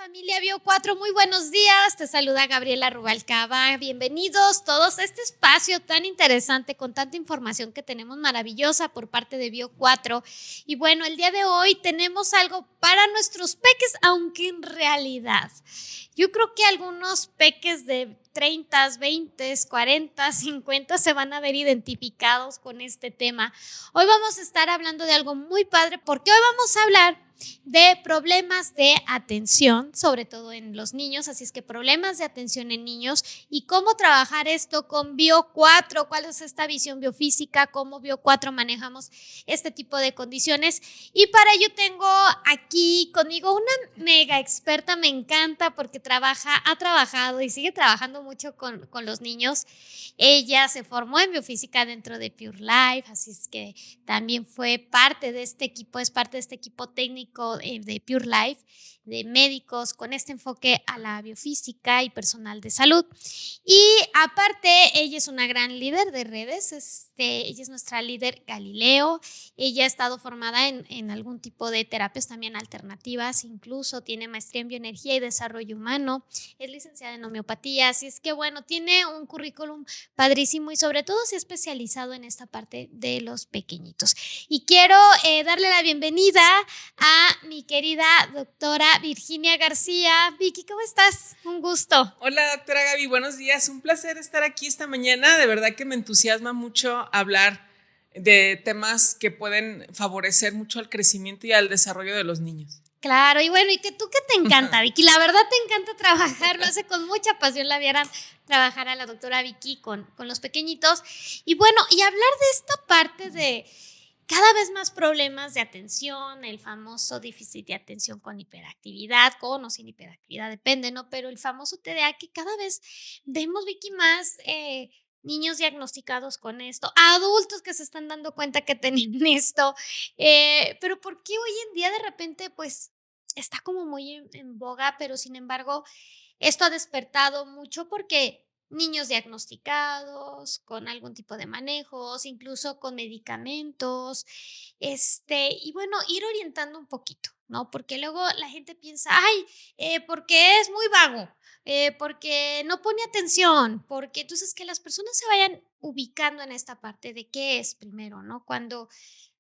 familia Bio 4, muy buenos días, te saluda Gabriela Rubalcaba, bienvenidos todos a este espacio tan interesante con tanta información que tenemos maravillosa por parte de Bio 4. Y bueno, el día de hoy tenemos algo para nuestros peques, aunque en realidad yo creo que algunos peques de 30, 20, 40, 50 se van a ver identificados con este tema. Hoy vamos a estar hablando de algo muy padre porque hoy vamos a hablar de problemas de atención, sobre todo en los niños, así es que problemas de atención en niños y cómo trabajar esto con Bio 4, cuál es esta visión biofísica, cómo Bio 4 manejamos este tipo de condiciones. Y para ello tengo aquí conmigo una mega experta, me encanta porque ha trabajado y sigue trabajando mucho con los niños. Ella se formó en biofísica dentro de Pure Life, así es que también fue parte de este equipo, es parte de este equipo técnico de Pure Life, de médicos con este enfoque a la biofísica y personal de salud. Y aparte, ella es una gran líder de redes, ella es nuestra líder Galileo, ella ha estado formada en algún tipo de terapias también alternativas, incluso tiene maestría en bioenergía y desarrollo humano, es licenciada en homeopatía, así es que bueno, tiene un currículum padrísimo y sobre todo se ha especializado en esta parte de los pequeñitos. Y quiero darle la bienvenida a mi querida doctora Virginia García. Vicky, ¿cómo estás? Un gusto. Hola, doctora Gaby, buenos días. Un placer estar aquí esta mañana. De verdad que me entusiasma mucho hablar de temas que pueden favorecer mucho al crecimiento y al desarrollo de los niños. Claro, y bueno, ¿y que tú qué te encanta, Vicky? La verdad te encanta trabajar, lo hace con mucha pasión, la vieran trabajar a la doctora Vicky con los pequeñitos. Y bueno, y hablar de esta parte de cada vez más problemas de atención, el famoso déficit de atención con hiperactividad, con o sin hiperactividad, depende, ¿no? Pero el famoso TDA que cada vez vemos, Vicky, más niños diagnosticados con esto, adultos que se están dando cuenta que tienen esto, pero ¿por qué hoy en día de repente pues está como muy en boga, pero sin embargo esto ha despertado mucho porque niños diagnosticados con algún tipo de manejos, incluso con medicamentos, y bueno, ir orientando un poquito, ¿no? Porque luego la gente piensa, ay, porque es muy vago, porque no pone atención, porque entonces que las personas se vayan ubicando en esta parte de qué es primero, ¿no? Cuando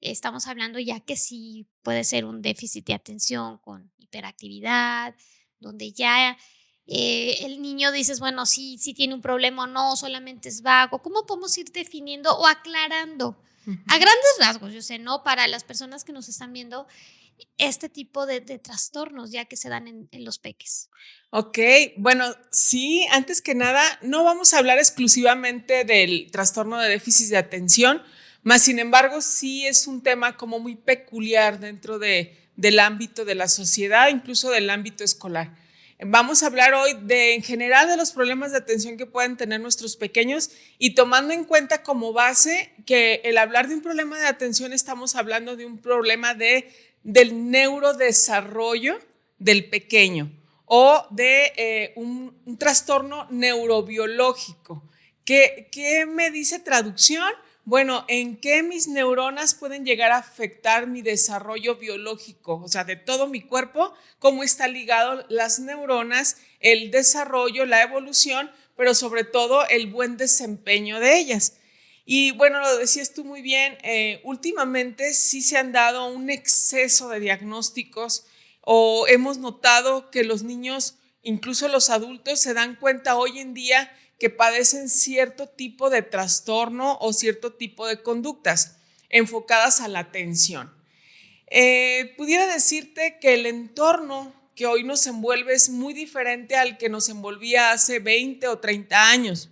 estamos hablando ya que sí puede ser un déficit de atención con hiperactividad, donde ya el niño dices, bueno, sí tiene un problema o no, solamente es vago. ¿Cómo podemos ir definiendo o aclarando a grandes rasgos? Yo sé, ¿no? Para las personas que nos están viendo, este tipo de trastornos ya que se dan en los peques. Ok, bueno, sí, antes que nada, no vamos a hablar exclusivamente del trastorno de déficit de atención, más sin embargo, sí es un tema como muy peculiar dentro del ámbito de la sociedad, incluso del ámbito escolar. Vamos a hablar hoy en general de los problemas de atención que pueden tener nuestros pequeños y tomando en cuenta como base que el hablar de un problema de atención estamos hablando de un problema del neurodesarrollo del pequeño o de un trastorno neurobiológico. ¿Qué me dice traducción? Bueno, ¿en qué mis neuronas pueden llegar a afectar mi desarrollo biológico? O sea, de todo mi cuerpo, cómo está ligado las neuronas, el desarrollo, la evolución, pero sobre todo el buen desempeño de ellas. Y bueno, lo decías tú muy bien, últimamente sí se han dado un exceso de diagnósticos o hemos notado que los niños, incluso los adultos, se dan cuenta hoy en día que padecen cierto tipo de trastorno o cierto tipo de conductas enfocadas a la atención. Pudiera decirte que el entorno que hoy nos envuelve es muy diferente al que nos envolvía hace 20 o 30 años.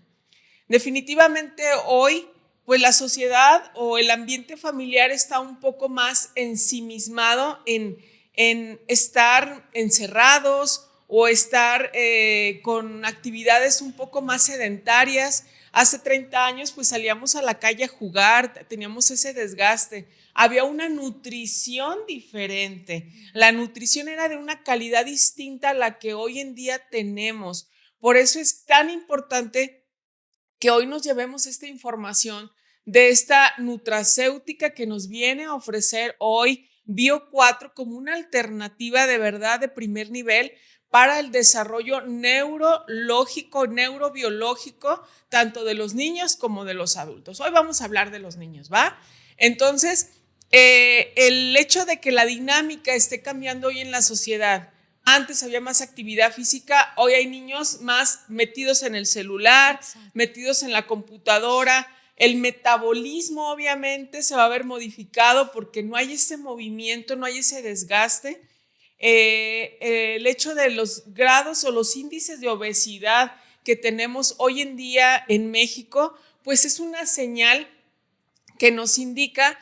Definitivamente hoy, pues la sociedad o el ambiente familiar está un poco más ensimismado en estar encerrados o estar con actividades un poco más sedentarias. Hace 30 años pues salíamos a la calle a jugar, teníamos ese desgaste, había una nutrición diferente, la nutrición era de una calidad distinta a la que hoy en día tenemos. Por eso es tan importante que hoy nos llevemos esta información de esta nutracéutica que nos viene a ofrecer hoy Bio 4 como una alternativa de verdad de primer nivel para el desarrollo neurológico, neurobiológico, tanto de los niños como de los adultos. Hoy vamos a hablar de los niños, ¿va? Entonces, el hecho de que la dinámica esté cambiando hoy en la sociedad, antes había más actividad física, hoy hay niños más metidos en el celular, exacto, metidos en la computadora. El metabolismo obviamente se va a ver modificado porque no hay ese movimiento, no hay ese desgaste. El hecho de los grados o los índices de obesidad que tenemos hoy en día en México, pues es una señal que nos indica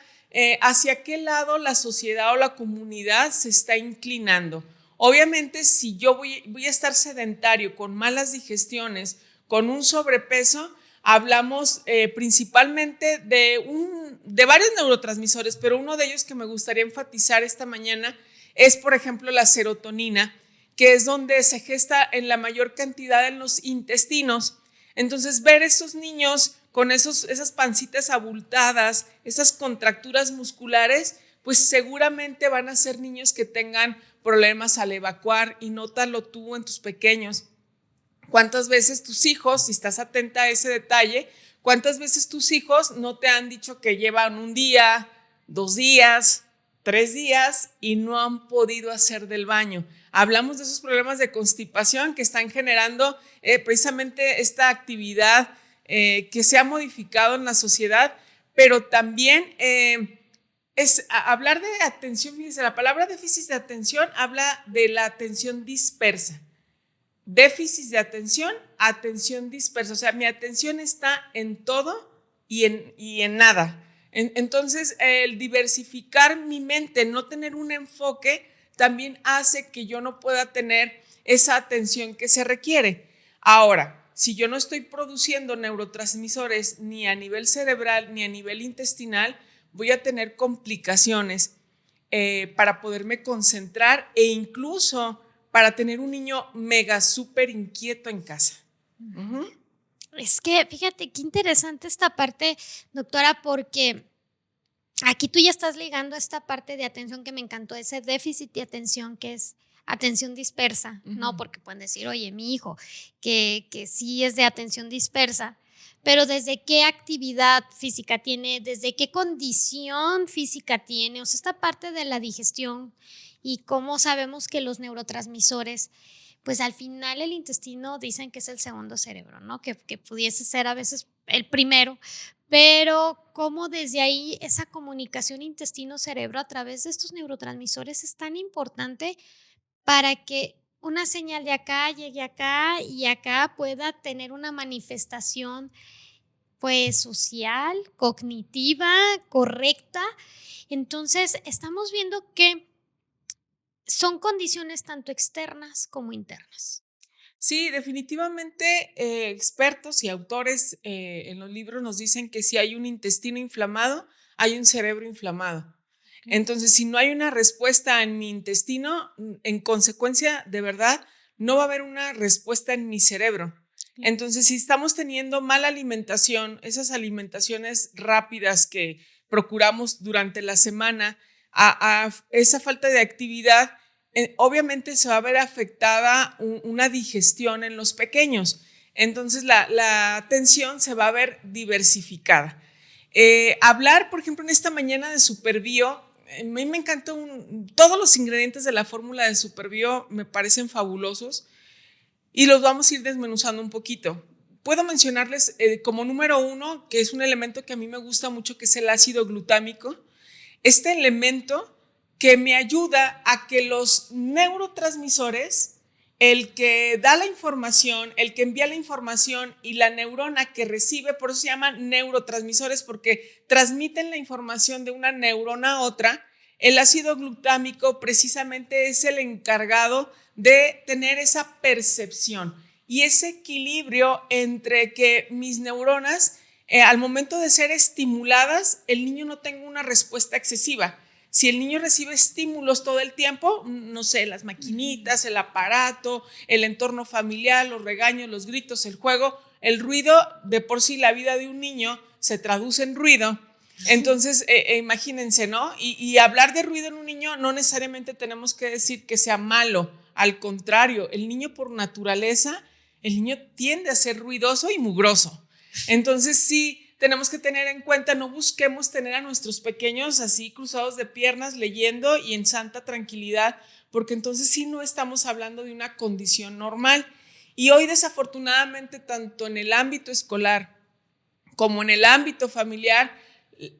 hacia qué lado la sociedad o la comunidad se está inclinando. Obviamente, si yo voy a estar sedentario, con malas digestiones, con un sobrepeso, hablamos principalmente de varios neurotransmisores, pero uno de ellos que me gustaría enfatizar esta mañana es, por ejemplo, la serotonina, que es donde se gesta en la mayor cantidad en los intestinos. Entonces, ver esos niños con esas pancitas abultadas, esas contracturas musculares, pues seguramente van a ser niños que tengan problemas al evacuar, y nótalo tú en tus pequeños. ¿Cuántas veces tus hijos, si estás atenta a ese detalle, cuántas veces tus hijos no te han dicho que llevan un día, 2 días, 3 días y no han podido hacer del baño? Hablamos de esos problemas de constipación que están generando precisamente esta actividad que se ha modificado en la sociedad, pero también es hablar de atención. Fíjense, la palabra déficit de atención habla de la atención dispersa. Déficit de atención, atención dispersa. O sea, mi atención está en todo y en nada. Entonces, el diversificar mi mente, no tener un enfoque, también hace que yo no pueda tener esa atención que se requiere. Ahora, si yo no estoy produciendo neurotransmisores ni a nivel cerebral ni a nivel intestinal, voy a tener complicaciones para poderme concentrar e incluso para tener un niño mega súper inquieto en casa. Uh-huh. Es que fíjate qué interesante esta parte, doctora, porque aquí tú ya estás ligando esta parte de atención que me encantó, ese déficit de atención que es atención dispersa, uh-huh, ¿no? Porque pueden decir, oye, mi hijo, que sí es de atención dispersa, pero ¿desde qué actividad física tiene? ¿Desde qué condición física tiene? O sea, esta parte de la digestión y cómo sabemos que los neurotransmisores, pues al final el intestino dicen que es el segundo cerebro, ¿no? Que pudiese ser a veces el primero, pero cómo desde ahí esa comunicación intestino-cerebro a través de estos neurotransmisores es tan importante para que una señal de acá llegue acá y acá pueda tener una manifestación pues social, cognitiva, correcta. Entonces estamos viendo que son condiciones tanto externas como internas. Sí, definitivamente expertos y autores en los libros nos dicen que si hay un intestino inflamado, hay un cerebro inflamado. Entonces, si no hay una respuesta en mi intestino, en consecuencia, de verdad, no va a haber una respuesta en mi cerebro. Entonces, si estamos teniendo mala alimentación, esas alimentaciones rápidas que procuramos durante la semana, a esa falta de actividad, obviamente se va a ver afectada una digestión en los pequeños. Entonces, la atención se va a ver diversificada. Hablar, por ejemplo, en esta mañana de Superbio, a mí me encantó todos los ingredientes de la fórmula de Superbio me parecen fabulosos y los vamos a ir desmenuzando un poquito. Puedo mencionarles como número 1, que es un elemento que a mí me gusta mucho, que es el ácido glutámico. Este elemento que me ayuda a que los neurotransmisores, el que da la información, el que envía la información y la neurona que recibe, por eso se llaman neurotransmisores, porque transmiten la información de una neurona a otra. El ácido glutámico precisamente es el encargado de tener esa percepción y ese equilibrio entre que mis neuronas, al momento de ser estimuladas, el niño no tenga una respuesta excesiva. Si el niño recibe estímulos todo el tiempo, no sé, las maquinitas, el aparato, el entorno familiar, los regaños, los gritos, el juego, el ruido, de por sí la vida de un niño se traduce en ruido. Entonces, imagínense, ¿no? Y hablar de ruido en un niño no necesariamente tenemos que decir que sea malo. Al contrario, el niño por naturaleza, el niño tiende a ser ruidoso y mugroso. Entonces sí, tenemos que tener en cuenta, no busquemos tener a nuestros pequeños así cruzados de piernas leyendo y en santa tranquilidad, porque entonces sí no estamos hablando de una condición normal. Y hoy desafortunadamente, tanto en el ámbito escolar como en el ámbito familiar,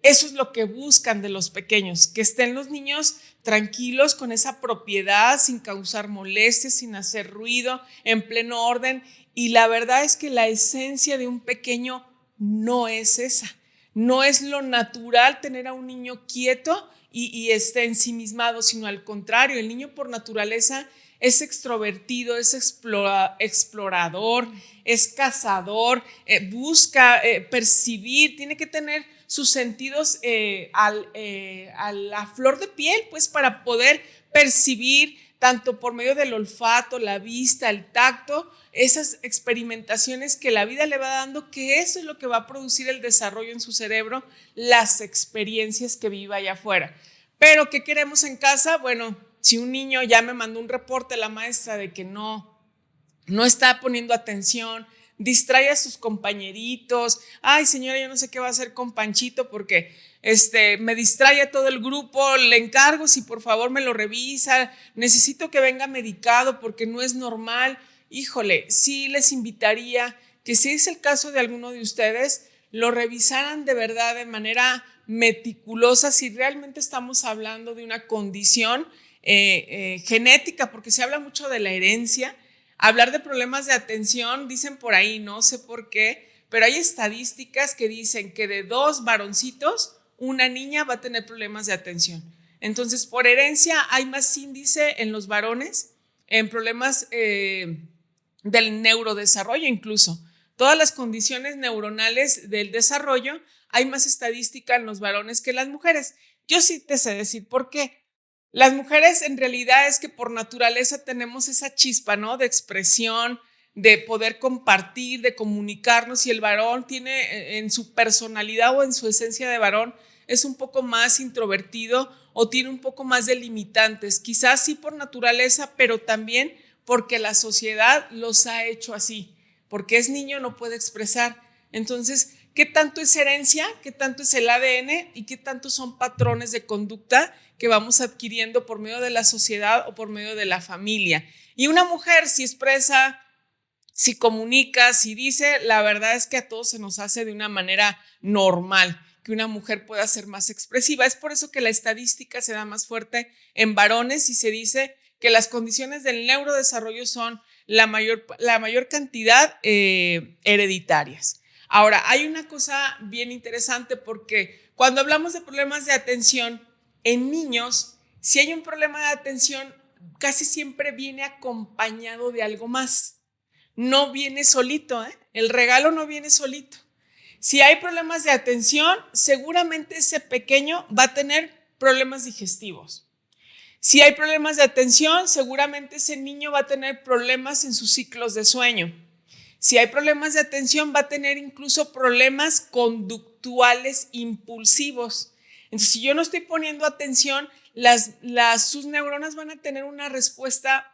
eso es lo que buscan de los pequeños, que estén los niños tranquilos con esa propiedad, sin causar molestias, sin hacer ruido, en pleno orden. Y la verdad es que la esencia de un pequeño no es esa. No es lo natural tener a un niño quieto y ensimismado, sino al contrario, el niño por naturaleza es extrovertido, es explorador, es cazador, busca percibir, tiene que tener sus sentidos a la flor de piel, pues para poder percibir tanto por medio del olfato, la vista, el tacto, esas experimentaciones que la vida le va dando, que eso es lo que va a producir el desarrollo en su cerebro, las experiencias que viva allá afuera. Pero ¿qué queremos en casa? Bueno, si un niño ya me mandó un reporte la maestra de que no está poniendo atención, distrae a sus compañeritos, ay señora, yo no sé qué va a hacer con Panchito porque me distrae a todo el grupo, le encargo si por favor me lo revisa, necesito que venga medicado porque no es normal. Híjole, sí les invitaría que si es el caso de alguno de ustedes, lo revisaran de verdad de manera meticulosa si realmente estamos hablando de una condición genética, porque se habla mucho de la herencia. Hablar de problemas de atención, dicen por ahí, no sé por qué, pero hay estadísticas que dicen que de 2 varoncitos, una niña va a tener problemas de atención. Entonces, por herencia hay más índice en los varones en problemas del neurodesarrollo incluso. Todas las condiciones neuronales del desarrollo, hay más estadística en los varones que en las mujeres. Yo sí te sé decir por qué. Las mujeres en realidad es que por naturaleza tenemos esa chispa, ¿no? De expresión, de poder compartir, de comunicarnos, y el varón tiene en su personalidad o en su esencia de varón es un poco más introvertido o tiene un poco más de limitantes, quizás sí por naturaleza, pero también porque la sociedad los ha hecho así, porque es niño, no puede expresar. Entonces, ¿qué tanto es herencia? ¿Qué tanto es el ADN? ¿Y qué tanto son patrones de conducta que vamos adquiriendo por medio de la sociedad o por medio de la familia? Y una mujer si expresa, si comunica, si dice, la verdad es que a todos se nos hace de una manera normal que una mujer pueda ser más expresiva. Es por eso que la estadística se da más fuerte en varones y se dice que las condiciones del neurodesarrollo son la mayor cantidad hereditarias. Ahora, hay una cosa bien interesante porque cuando hablamos de problemas de atención en niños, si hay un problema de atención, casi siempre viene acompañado de algo más. No viene solito, ¿eh? El regalo no viene solito. Si hay problemas de atención, seguramente ese pequeño va a tener problemas digestivos. Si hay problemas de atención, seguramente ese niño va a tener problemas en sus ciclos de sueño. Si hay problemas de atención, va a tener incluso problemas conductuales impulsivos. Entonces, si yo no estoy poniendo atención, sus neuronas van a tener una respuesta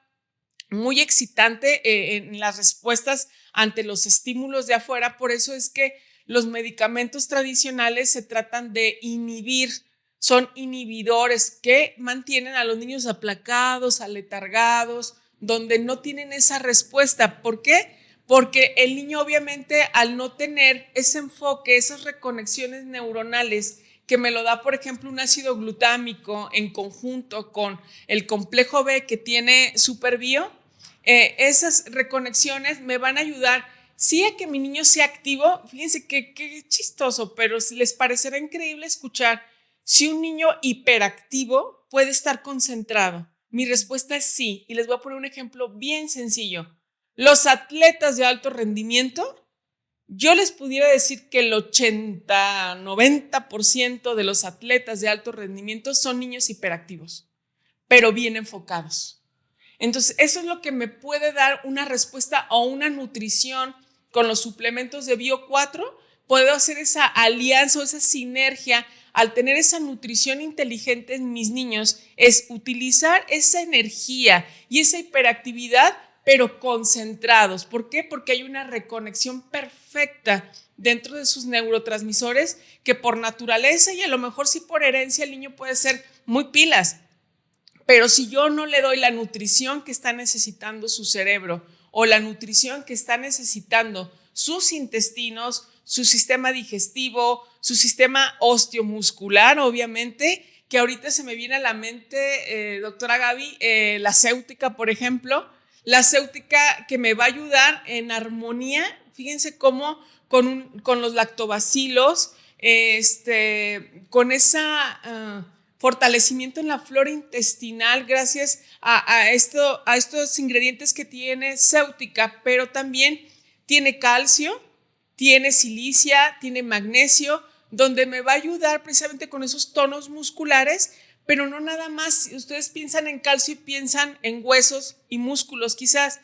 muy excitante en las respuestas ante los estímulos de afuera. Por eso es que los medicamentos tradicionales se tratan de inhibir, son inhibidores que mantienen a los niños aplacados, aletargados, donde no tienen esa respuesta. ¿Por qué? Porque el niño obviamente al no tener ese enfoque, esas reconexiones neuronales que me lo da, por ejemplo, un ácido glutámico en conjunto con el complejo B que tiene Superbio, esas reconexiones me van a ayudar, sí, a que mi niño sea activo. Fíjense qué chistoso, pero les parecerá increíble escuchar si un niño hiperactivo puede estar concentrado. Mi respuesta es sí, y les voy a poner un ejemplo bien sencillo. Los atletas de alto rendimiento, yo les pudiera decir que el 80-90% de los atletas de alto rendimiento son niños hiperactivos, pero bien enfocados. Entonces, eso es lo que me puede dar una respuesta o una nutrición con los suplementos de Bio 4 puedo hacer esa alianza o esa sinergia al tener esa nutrición inteligente en mis niños, es utilizar esa energía y esa hiperactividad, pero concentrados. ¿Por qué? Porque hay una reconexión perfecta dentro de sus neurotransmisores que por naturaleza y a lo mejor sí por herencia el niño puede ser muy pilas, pero si yo no le doy la nutrición que está necesitando su cerebro o la nutrición que está necesitando sus intestinos, su sistema digestivo, su sistema osteomuscular, obviamente, que ahorita se me viene a la mente, doctora Gaby, la céutica, por ejemplo, la céutica que me va a ayudar en armonía, fíjense cómo con los lactobacilos, con esa fortalecimiento en la flora intestinal gracias a estos ingredientes que tiene céutica, pero también tiene calcio, tiene silicia, tiene magnesio, donde me va a ayudar precisamente con esos tonos musculares, pero no nada más. Si ustedes piensan en calcio y piensan en huesos y músculos quizás,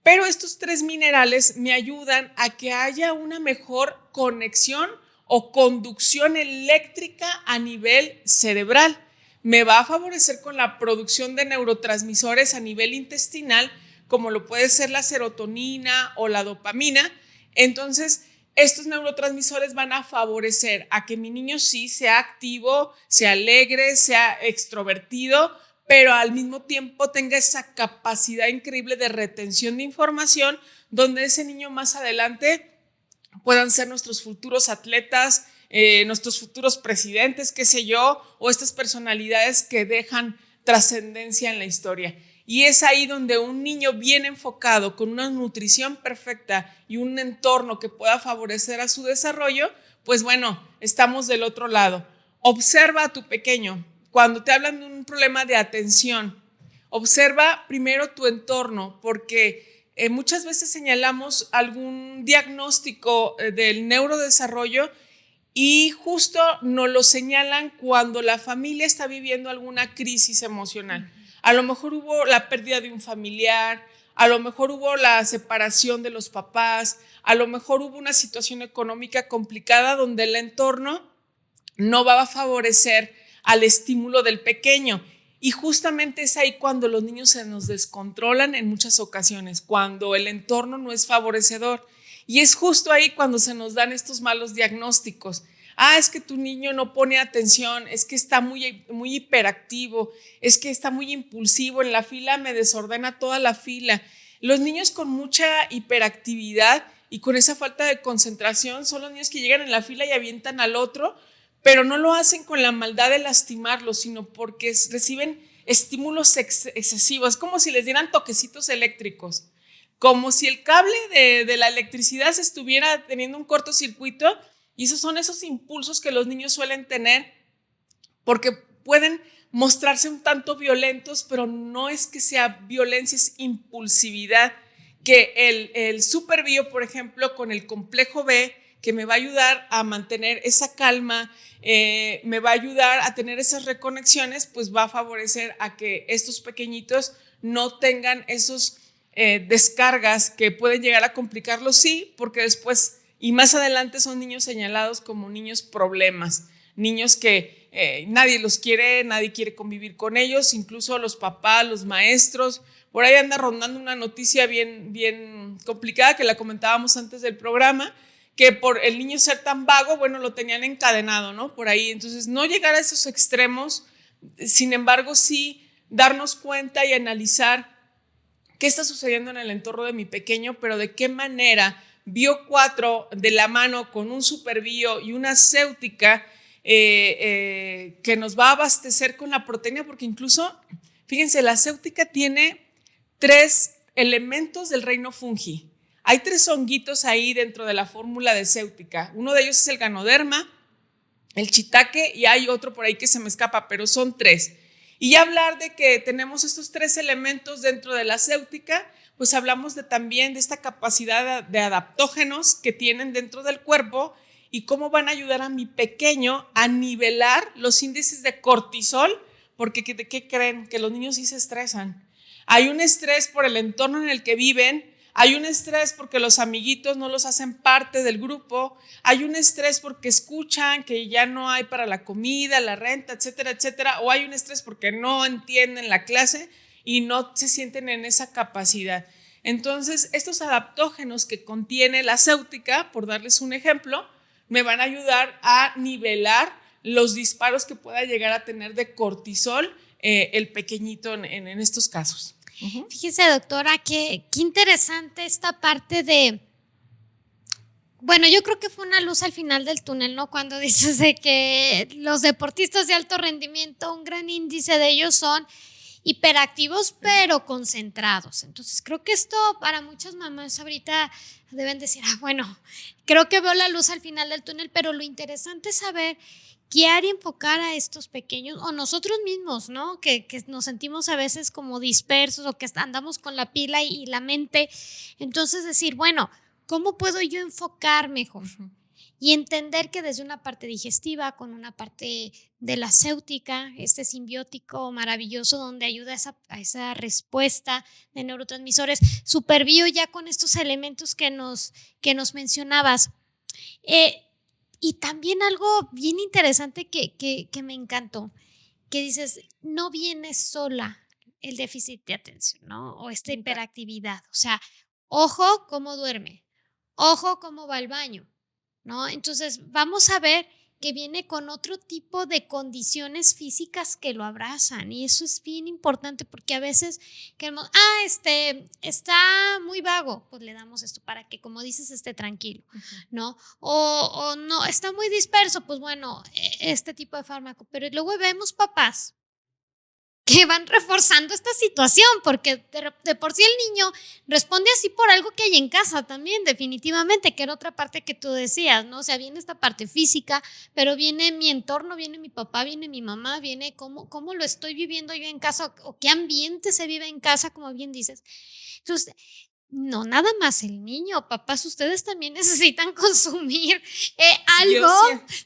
pero estos 3 minerales me ayudan a que haya una mejor conexión o conducción eléctrica a nivel cerebral. Me va a favorecer con la producción de neurotransmisores a nivel intestinal, como lo puede ser la serotonina o la dopamina. Entonces, estos neurotransmisores van a favorecer a que mi niño sí sea activo, sea alegre, sea extrovertido, pero al mismo tiempo tenga esa capacidad increíble de retención de información, donde ese niño más adelante puedan ser nuestros futuros atletas, nuestros futuros presidentes, qué sé yo, o estas personalidades que dejan trascendencia en la historia. Y es ahí donde un niño bien enfocado, con una nutrición perfecta y un entorno que pueda favorecer a su desarrollo, pues bueno, estamos del otro lado. Observa a tu pequeño. Cuando te hablan de un problema de atención, observa primero tu entorno, porque muchas veces señalamos algún diagnóstico del neurodesarrollo y justo nos lo señalan cuando la familia está viviendo alguna crisis emocional. A lo mejor hubo la pérdida de un familiar, a lo mejor hubo la separación de los papás, a lo mejor hubo una situación económica complicada donde el entorno no va a favorecer al estímulo del pequeño. Y justamente es ahí cuando los niños se nos descontrolan en muchas ocasiones, cuando el entorno no es favorecedor. Y es justo ahí cuando se nos dan estos malos diagnósticos. Es que tu niño no pone atención, es que está muy, muy hiperactivo, es que está muy impulsivo, en la fila me desordena toda la fila. Los niños con mucha hiperactividad y con esa falta de concentración son los niños que llegan en la fila y avientan al otro, pero no lo hacen con la maldad de lastimarlo, sino porque reciben estímulos excesivos. Es como si les dieran toquecitos eléctricos, como si el cable de la electricidad se estuviera teniendo un cortocircuito. Y esos son esos impulsos que los niños suelen tener, porque pueden mostrarse un tanto violentos, pero no es que sea violencia, es impulsividad. Que el superbio, por ejemplo, con el complejo B, que me va a ayudar a mantener esa calma, me va a ayudar a tener esas reconexiones, pues va a favorecer a que estos pequeñitos no tengan esos descargas que pueden llegar a complicarlos, sí, porque después y más adelante son niños señalados como niños problemas, niños que nadie los quiere, nadie quiere convivir con ellos, incluso los papás, los maestros. Por ahí anda rondando una noticia bien complicada que la comentábamos antes del programa, que por el niño ser tan vago, bueno, lo tenían encadenado, ¿no? Por ahí, entonces no llegar a esos extremos, sin embargo sí darnos cuenta y analizar qué está sucediendo en el entorno de mi pequeño, pero de qué manera Bio 4 de la mano con un superbio y una céutica que nos va a abastecer con la proteína, porque incluso, fíjense, la céutica tiene 3 elementos del reino fungi. Hay 3 honguitos ahí dentro de la fórmula de céutica. Uno de ellos es el ganoderma, el shiitake y hay otro por ahí que se me escapa, pero son 3. Y ya hablar de que tenemos estos 3 elementos dentro de la céutica, pues hablamos también de esta capacidad de adaptógenos que tienen dentro del cuerpo y cómo van a ayudar a mi pequeño a nivelar los índices de cortisol, porque ¿qué creen? Que los niños sí se estresan. Hay un estrés por el entorno en el que viven, Hay un estrés porque los amiguitos no los hacen parte del grupo. Hay un estrés porque escuchan que ya no hay para la comida, la renta, etcétera, etcétera. O hay un estrés porque no entienden la clase y no se sienten en esa capacidad. Entonces, estos adaptógenos que contiene la céutica, por darles un ejemplo, me van a ayudar a nivelar los disparos que pueda llegar a tener de cortisol el pequeñito en estos casos. Uh-huh. Fíjese, doctora, qué interesante esta parte de... Bueno, yo creo que fue una luz al final del túnel, ¿no? Cuando dices de que los deportistas de alto rendimiento, un gran índice de ellos son hiperactivos, pero concentrados. Entonces, creo que esto para muchas mamás ahorita deben decir, bueno, creo que veo la luz al final del túnel, pero lo interesante es saber qué área enfocar a estos pequeños o nosotros mismos, ¿no? Que nos sentimos a veces como dispersos o que andamos con la pila y la mente. Entonces, decir, bueno, ¿cómo puedo yo enfocar mejor? Y entender que desde una parte digestiva, con una parte de la céutica, este simbiótico maravilloso donde ayuda a esa respuesta de neurotransmisores, superbio ya con estos elementos que nos mencionabas. Y también algo bien interesante que me encantó, que dices, no viene sola el déficit de atención, ¿no? O esta hiperactividad. O sea, ojo cómo duerme, ojo cómo va al baño, ¿no? Entonces, vamos a ver que viene con otro tipo de condiciones físicas que lo abrazan y eso es bien importante porque a veces queremos, está muy vago, pues le damos esto para que, como dices, esté tranquilo, ¿no? O no, está muy disperso, pues bueno, este tipo de fármaco, pero luego vemos papás que van reforzando esta situación, porque de por sí el niño responde así por algo que hay en casa también, definitivamente, que era otra parte que tú decías, ¿no? O sea, viene esta parte física, pero viene mi entorno, viene mi papá, viene mi mamá, viene cómo lo estoy viviendo yo en casa o qué ambiente se vive en casa, como bien dices. Entonces, no, nada más el niño, papás, ustedes también necesitan consumir algo,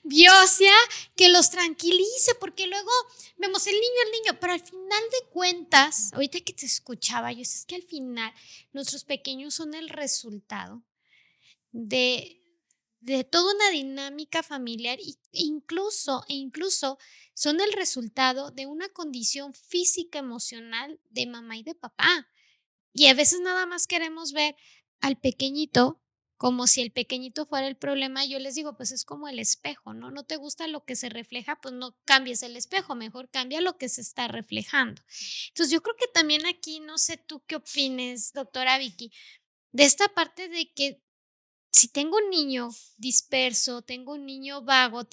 biosia, que los tranquilice, porque luego vemos el niño, pero al final de cuentas, ahorita que te escuchaba, yo es que al final nuestros pequeños son el resultado de toda una dinámica familiar e incluso son el resultado de una condición física emocional de mamá y de papá. Y a veces nada más queremos ver al pequeñito como si el pequeñito fuera el problema. Yo les digo, pues es como el espejo, ¿no? No te gusta lo que se refleja, pues no cambies el espejo, mejor cambia lo que se está reflejando. Entonces yo creo que también aquí, no sé tú qué opines, doctora Vicky, de esta parte de que si tengo un niño disperso, tengo un niño vago,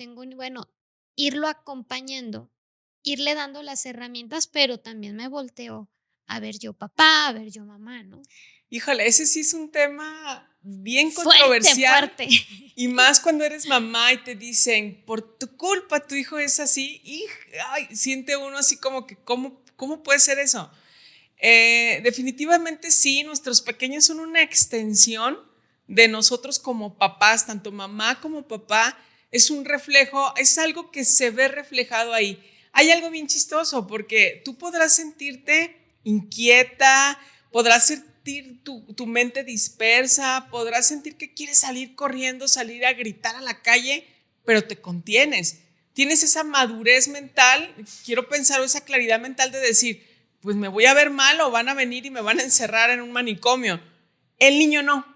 irlo acompañando, irle dando las herramientas, pero también me volteo a ver yo papá, a ver yo mamá, ¿no? Híjole, ese sí es un tema bien controversial. Fuerte. Y más cuando eres mamá y te dicen, por tu culpa tu hijo es así, y siente uno así como que, ¿cómo puede ser eso? Definitivamente sí, nuestros pequeños son una extensión de nosotros como papás, tanto mamá como papá, es un reflejo, es algo que se ve reflejado ahí. Hay algo bien chistoso porque tú podrás sentirte inquieta, podrás sentir tu mente dispersa, podrás sentir que quieres salir corriendo, salir a gritar a la calle, pero te contienes. Tienes esa madurez mental, quiero pensar, esa claridad mental de decir, pues me voy a ver mal o van a venir y me van a encerrar en un manicomio. El niño no.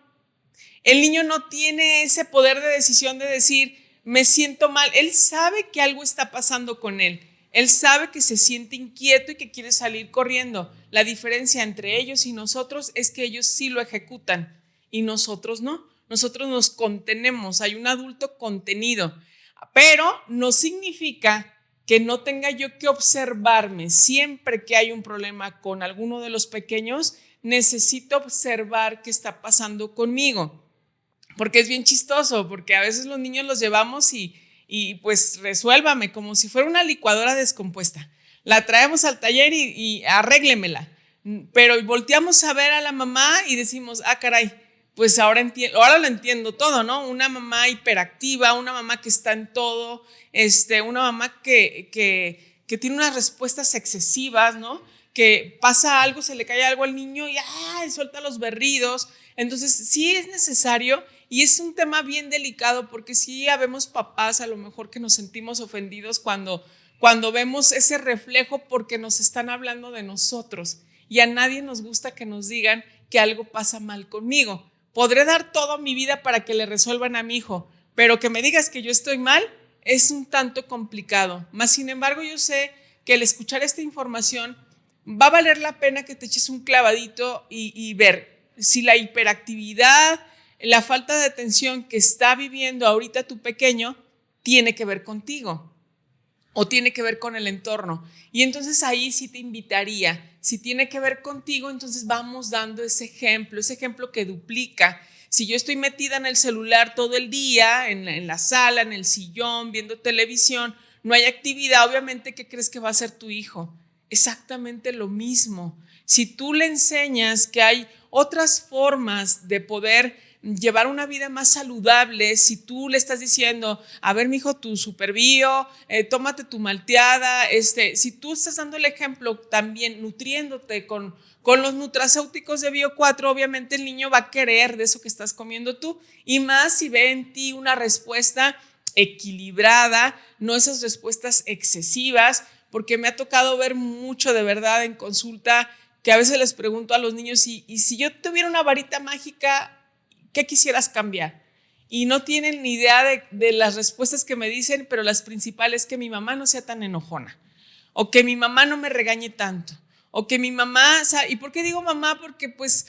El niño no tiene ese poder de decisión de decir, me siento mal. Él sabe que algo está pasando con él. Él sabe que se siente inquieto y que quiere salir corriendo. La diferencia entre ellos y nosotros es que ellos sí lo ejecutan y nosotros no. Nosotros nos contenemos, hay un adulto contenido, pero no significa que no tenga yo que observarme. Siempre que hay un problema con alguno de los pequeños, necesito observar qué está pasando conmigo, porque es bien chistoso, porque a veces los niños los llevamos y pues resuélvame, como si fuera una licuadora descompuesta. La traemos al taller y arréglemela. Pero volteamos a ver a la mamá y decimos, caray, pues ahora lo entiendo todo, ¿no? Una mamá hiperactiva, una mamá que está en todo, una mamá que tiene unas respuestas excesivas, ¿no? que pasa algo, se le cae algo al niño y suelta los berridos. Entonces sí es necesario y es un tema bien delicado porque sí habemos papás a lo mejor que nos sentimos ofendidos cuando vemos ese reflejo porque nos están hablando de nosotros y a nadie nos gusta que nos digan que algo pasa mal conmigo. Podré dar toda mi vida para que le resuelvan a mi hijo, pero que me digas que yo estoy mal es un tanto complicado. Más sin embargo, yo sé que al escuchar esta información va a valer la pena que te eches un clavadito y ver si la hiperactividad, la falta de atención que está viviendo ahorita tu pequeño tiene que ver contigo o tiene que ver con el entorno. Y entonces ahí sí te invitaría, si tiene que ver contigo, entonces vamos dando ese ejemplo que duplica. Si yo estoy metida en el celular todo el día, en la sala, en el sillón, viendo televisión, no hay actividad, obviamente, ¿qué crees que va a hacer tu hijo? Exactamente lo mismo. Si tú le enseñas que hay otras formas de poder llevar una vida más saludable, si tú le estás diciendo, a ver, mijo, tu superbio, tómate tu malteada, si tú estás dando el ejemplo también nutriéndote con los nutracéuticos de Bio 4, obviamente el niño va a querer de eso que estás comiendo tú, y más si ve en ti una respuesta equilibrada, no esas respuestas excesivas, porque me ha tocado ver mucho de verdad en consulta que a veces les pregunto a los niños, y si yo tuviera una varita mágica, ¿qué quisieras cambiar? Y no tienen ni idea de las respuestas que me dicen, pero las principales es que mi mamá no sea tan enojona, o que mi mamá no me regañe tanto, o que mi mamá, ¿y por qué digo mamá? Porque pues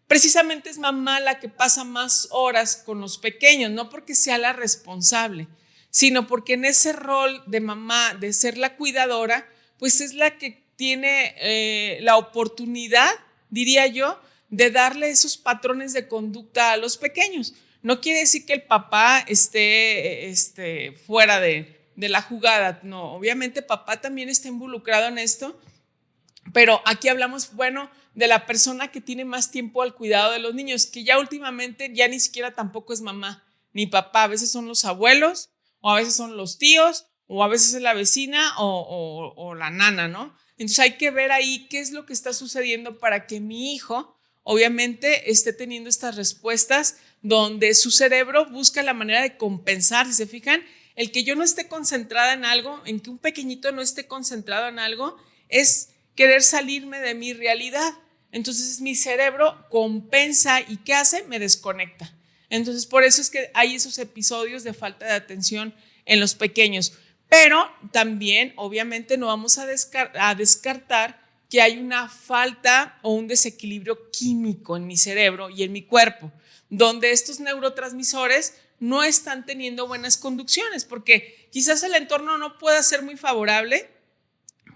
precisamente es mamá la que pasa más horas con los pequeños, no porque sea la responsable, sino porque en ese rol de mamá, de ser la cuidadora, pues es la que tiene la oportunidad, diría yo, de darle esos patrones de conducta a los pequeños. No quiere decir que el papá esté fuera de la jugada, no, obviamente papá también está involucrado en esto, pero aquí hablamos, bueno, de la persona que tiene más tiempo al cuidado de los niños, que ya últimamente ya ni siquiera tampoco es mamá ni papá, a veces son los abuelos, o a veces son los tíos, o a veces es la vecina o la nana, ¿no? Entonces hay que ver ahí qué es lo que está sucediendo para que mi hijo obviamente esté teniendo estas respuestas donde su cerebro busca la manera de compensar. Si se fijan, el que yo no esté concentrada en algo, en que un pequeñito no esté concentrado en algo, es querer salirme de mi realidad. Entonces mi cerebro compensa y ¿qué hace? Me desconecta. Entonces por eso es que hay esos episodios de falta de atención en los pequeños. Pero también obviamente no vamos a descartar que hay una falta o un desequilibrio químico en mi cerebro y en mi cuerpo, donde estos neurotransmisores no están teniendo buenas conducciones, porque quizás el entorno no pueda ser muy favorable,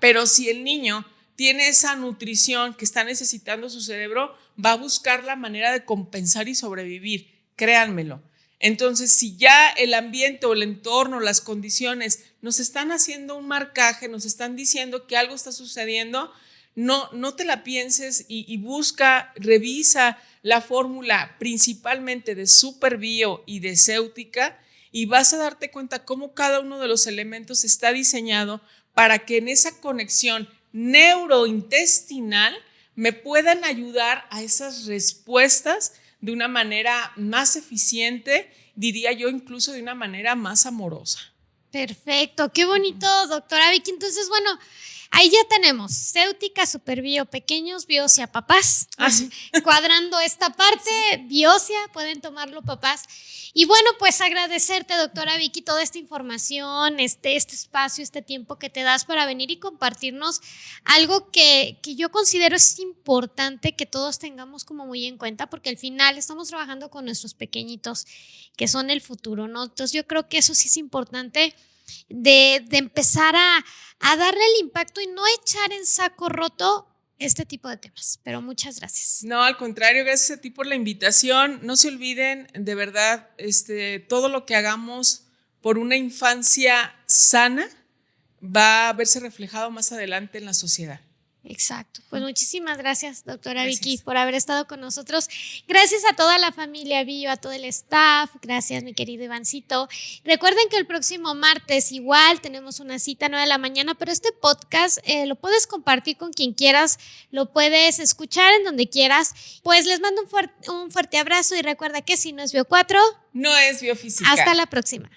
pero si el niño tiene esa nutrición que está necesitando su cerebro, va a buscar la manera de compensar y sobrevivir, créanmelo. Entonces, si ya el ambiente o el entorno, las condiciones nos están haciendo un marcaje, nos están diciendo que algo está sucediendo, no te la pienses y busca, revisa la fórmula principalmente de Superbio y de Céutica y vas a darte cuenta cómo cada uno de los elementos está diseñado para que en esa conexión neurointestinal me puedan ayudar a esas respuestas de una manera más eficiente, diría yo incluso de una manera más amorosa. Perfecto, qué bonito, doctora Vicky. Entonces, bueno, ahí ya tenemos Céutica, Superbio, pequeños, Biosia, papás. Sí. Cuadrando esta parte, Biosia, pueden tomarlo papás. Y bueno, pues agradecerte, doctora Vicky, toda esta información, este espacio, este tiempo que te das para venir y compartirnos algo que yo considero es importante que todos tengamos como muy en cuenta, porque al final estamos trabajando con nuestros pequeñitos, que son el futuro, ¿no? Entonces yo creo que eso sí es importante de empezar a darle el impacto y no echar en saco roto este tipo de temas, pero muchas gracias. No, al contrario, gracias a ti por la invitación. No se olviden, de verdad, todo lo que hagamos por una infancia sana va a verse reflejado más adelante en la sociedad. Exacto. Pues muchísimas gracias, doctora Vicky, por haber estado con nosotros. Gracias a toda la familia Bio, a todo el staff. Gracias, mi querido Ivancito. Recuerden que el próximo martes igual tenemos una cita a 9 de la mañana, pero este podcast lo puedes compartir con quien quieras, lo puedes escuchar en donde quieras. Pues les mando un fuerte abrazo y recuerda que si no es Bio 4, no es biofísica. Hasta la próxima.